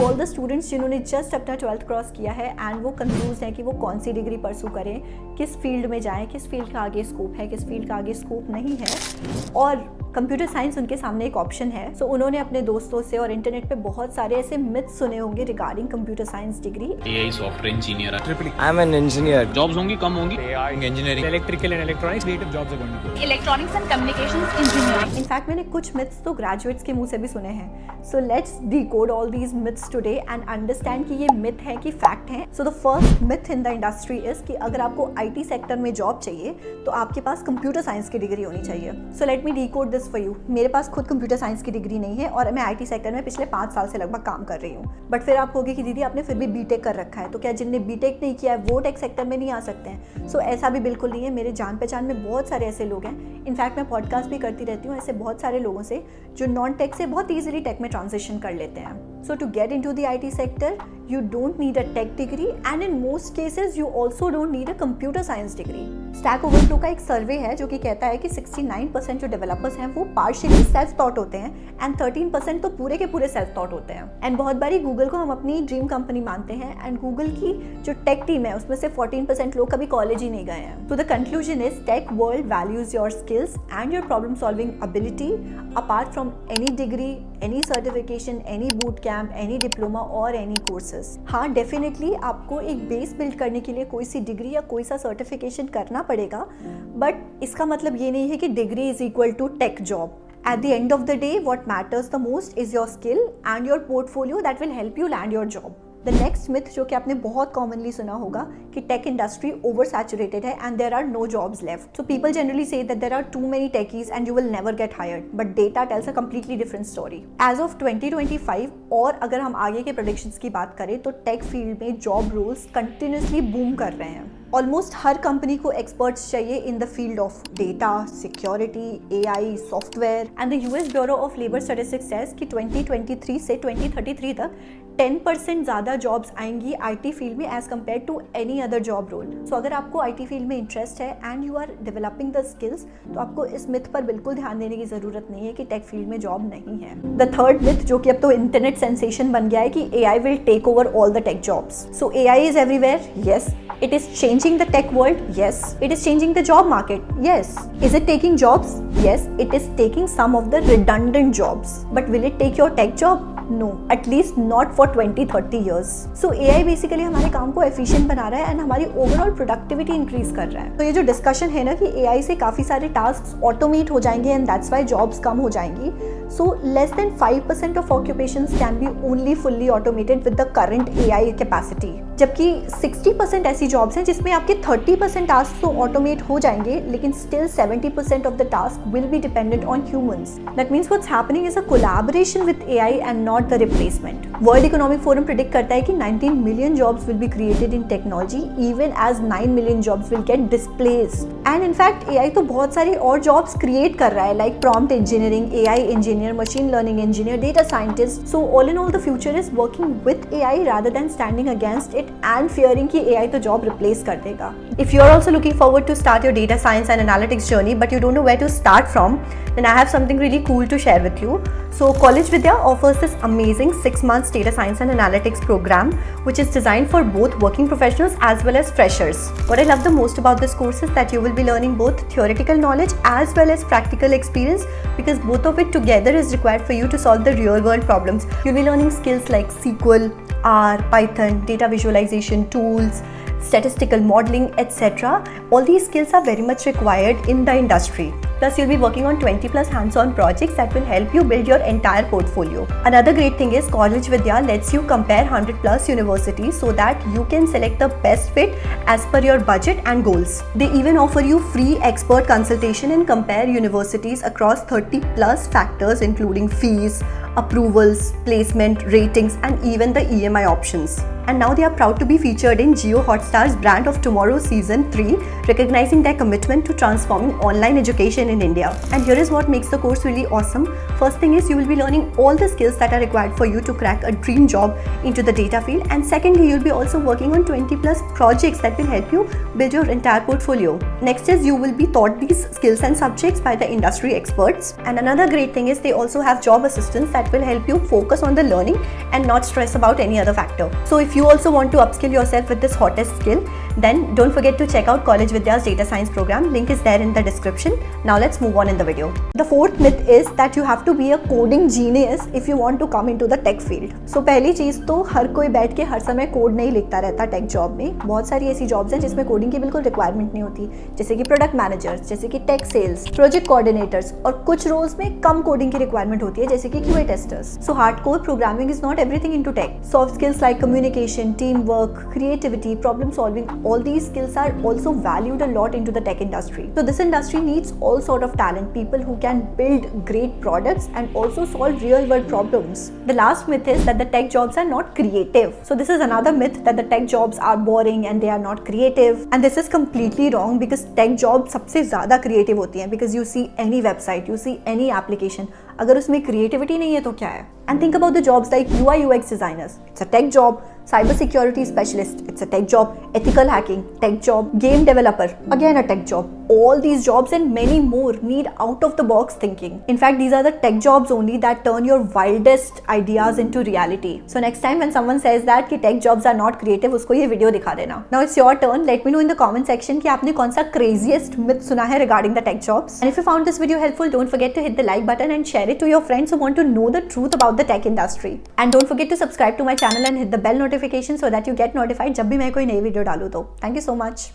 All the students जिन्होंने just अपना 12th cross किया है एंड वो कंफ्यूज हैं कि वो कौन सी डिग्री परसू करें, किस फील्ड में जाएं, किस फील्ड का आगे स्कोप है, किस फील्ड का आगे स्कोप नहीं है, और कंप्यूटर साइंस उनके सामने एक ऑप्शन है। सो उन्होंने अपने दोस्तों से और इंटरनेट पे बहुत सारे ऐसे मिथ्स सुने होंगे regarding computer science degree. AI software engineer, I am an engineer, jobs होंगी कम होंगी, AI engineering, electrical and electronics, creative jobs are going to go. Electronics and communications engineering. In fact मैंने कुछ मिथ्स तो ग्रेजुएट्स के मुंह से भी सुने हैं। So let's decode all these myths today and understand कि ये मिथ है कि फैक्ट है। So the first myth in the industry is कि अगर आपको IT सेक्टर में जॉब चाहिए तो आपके पास कंप्यूटर साइंस की डिग्री होनी चाहिए। So let me decode this for you. मेरे पास खुद कंप्यूटर साइंस की डिग्री नहीं है और मैं IT सेक्टर में पिछले 5 साल से लगभग काम कर रही हूँ। बट फिर आप कहोगे कि दीदी आपने फिर भी बीटेक कर रखा है, तो क्या जिनने बीटेक नहीं किया है वो टेक सेक्टर में नहीं आ सकते हैं? सो ऐसा भी बिल्कुल नहीं है। मेरे जान पहचान में बहुत सारे ऐसे लोग हैं, इनफैक्ट मैं पॉडकास्ट भी करती रहती हूँ ऐसे बहुत सारे लोगों से जो नॉन टेक से बहुत ईजिली टेक में ट्रांजिशन कर लेते हैं। So to get into the IT sector you don't need a tech degree and in most cases you also don't need a computer science degree. Stack Overflow का एक सर्वे है जो कि कहता है कि 69% जो डेवलपर्स हैं वो पार्शियली सेल्फ थॉट होते हैं एंड 13% तो पूरे के पूरे सेल्फ थॉट होते हैं। एंड बहुत बारी गूगल को हम अपनी ड्रीम कंपनी मानते हैं एंड गूगल की जो टेक टीम है उसमें से 14% लोग कभी कॉलेज ही नहीं गए हैं। तो the conclusion is tech world values your skills and your problem solving ability apart from any degree, any certification, any boot camp, any diploma और एनी कोर्सेज। हाँ, डेफिनेटली आपको एक बेस बिल्ड करने के लिए कोई सी डिग्री या कोई सा सर्टिफिकेशन करना पड़ेगा, बट इसका मतलब ये नहीं है कि degree is equal to tech job. At the end of the day, what matters the most is your skill and your portfolio that will help you land your job. The next myth जो कि आपने बहुत commonly सुना होगा कि tech industry oversaturated है and there are no jobs left. So people generally say that there are too many techies and you will never get hired. But data tells a completely different story. As of 2025 और अगर हम आगे के predictions की बात करें तो tech field में job roles continuously boom कर रहे हैं। ऑलमोस्ट हर कंपनी को एक्सपर्ट्स चाहिए in the field of data, security, AI, software and the US bureau of labour statistics says कि 2023 से 2033 तक 10% ज़्यादा जॉब्स आएंगी IT फील्ड में as compare to any other job role. So अगर आपको IT फील्ड में इंटरेस्ट है and you are developing the skills तो आपको इस मिथ पर बिल्कुल ध्यान देने की ज़रूरत नहीं है कि टेक फील्ड में जॉब नहीं है। द थर्ड मिथ जो कि अब तो इंटरनेट सेंसेशन बन गया है कि AI will take over all the tech jobs. So AI is everywhere, yes. It is changing the tech world, yes. It is changing the job market, yes. Is it taking jobs? Yes, it is taking some of the redundant jobs. But will it take your tech job? No, at least not for 20-30 years. So AI basically हमारे काम को efficient बना रहा है and हमारी overall productivity increase कर रहा है। तो ये जो discussion है ना कि AI से काफ़ी सारे tasks automate हो जाएंगे and that's why jobs कम हो जाएंगी. So less than 5% of occupations can be only fully automated with the current AI capacity. जबकि 60% ऐसी जॉब्स हैं जिसमें आपके 30% टास्क तो ऑटोमेट हो जाएंगे लेकिन still 70% of the task will be dependent on humans. That means what's happening is a collaboration with AI and not the replacement. World economic forum predict करता है कि 19 million jobs will be created in technology even as 9 million jobs will get displaced. And in fact AI तो बहुत सारी और jobs create कर रहा है like prompt engineering, AI engineer, machine learning engineer, data scientist. So all in all the future is working with AI rather than standing against it and fearing कि AI तो job replace कर देगा। If you are also looking forward to start your data science and analytics journey but you don't know where to start from, then I have something really cool to share with you. So College Vidya offers this amazing 6 months data science and analytics program which is designed for both working professionals as well as freshers. What I love the most about this course is that you will be learning both theoretical knowledge as well as practical experience because both of it together is required for you to solve the real world problems. You'll be learning skills like SQL, R, Python, data visualization tools, statistical modeling, etc. All these skills are very much required in the industry. Plus, you'll be working on 20 plus hands-on projects that will help you build your entire portfolio. Another great thing is College Vidya lets you compare 100 plus universities so that you can select the best fit as per your budget and goals. They even offer you free expert consultation and compare universities across 30 plus factors including fees, approvals, placement, ratings and even the EMI options. and now they are proud to be featured in Jio Hotstar's Brand of Tomorrow Season 3, recognizing their commitment to transforming online education in India. And here is what makes the course really awesome. First thing is you will be learning all the skills that are required for you to crack a dream job into the data field, and secondly you'll be also working on 20 plus projects that will help you build your entire portfolio. Next is you will be taught these skills and subjects by the industry experts, and another great thing is they also have job assistants that will help you focus on the learning and not stress about any other factor. So if you also want to upskill yourself with this hottest skill, then don't forget to check out College Vidya's data science program. Link is there in the description. Now let's move on in the video. The fourth myth is that you have to be a coding genius if you want to come into the tech field. So पहली चीज तो हर कोई बैठ के हर समय code नहीं लिखता रहता टेक जॉब में. बहुत सारी ऐसी जॉब्स हैं जिसमें कोडिंग की बिल्कुल रिक्वायरमेंट नहीं होती, जैसे कि प्रोडक्ट मैनेजर्स, जैसे कि टेक सेल्स, प्रोजेक्ट कोऑर्डिनेटर्स, और कुछ रोल्स में कम कोडिंग की रिक्वायरमेंट होती है, जैसे कि QA testers. So hardcore programming is not everything into tech. Soft skills like communication, team work, creativity, problem solving, all these skills are also valued a lot into the tech industry. So this industry needs all sort of talent, people who can build great products and also solve real world problems. The last myth is that the tech jobs are not creative. So this is another myth that the tech jobs are boring and they are not creative, and this is completely wrong because tech jobs सबसे ज़्यादा creative होती हैं, because you see any website, you see any application, अगर उसमें creativity नहीं है तो क्या है? And think about the jobs like UI UX designers. It's a tech job. Cyber security specialist. It's a tech job. Ethical hacking. Tech job. Game developer. Again a tech job. All these jobs and many more need out of the box thinking. In fact, these are the tech jobs only that turn your wildest ideas into reality. So next time when someone says that कि tech jobs are not creative, उसको ये video दिखा देना. Now it's your turn. Let me know in the comment section कि आपने कौन सा craziest myth सुना है regarding the tech jobs. And if you found this video helpful, don't forget to hit the like button and share it to your friends who want to know the truth about the tech industry. And don't forget to subscribe to my channel and hit the bell notification so that you get notified जब भी मैं कोई नई video डालूँ तो. Thank you so much.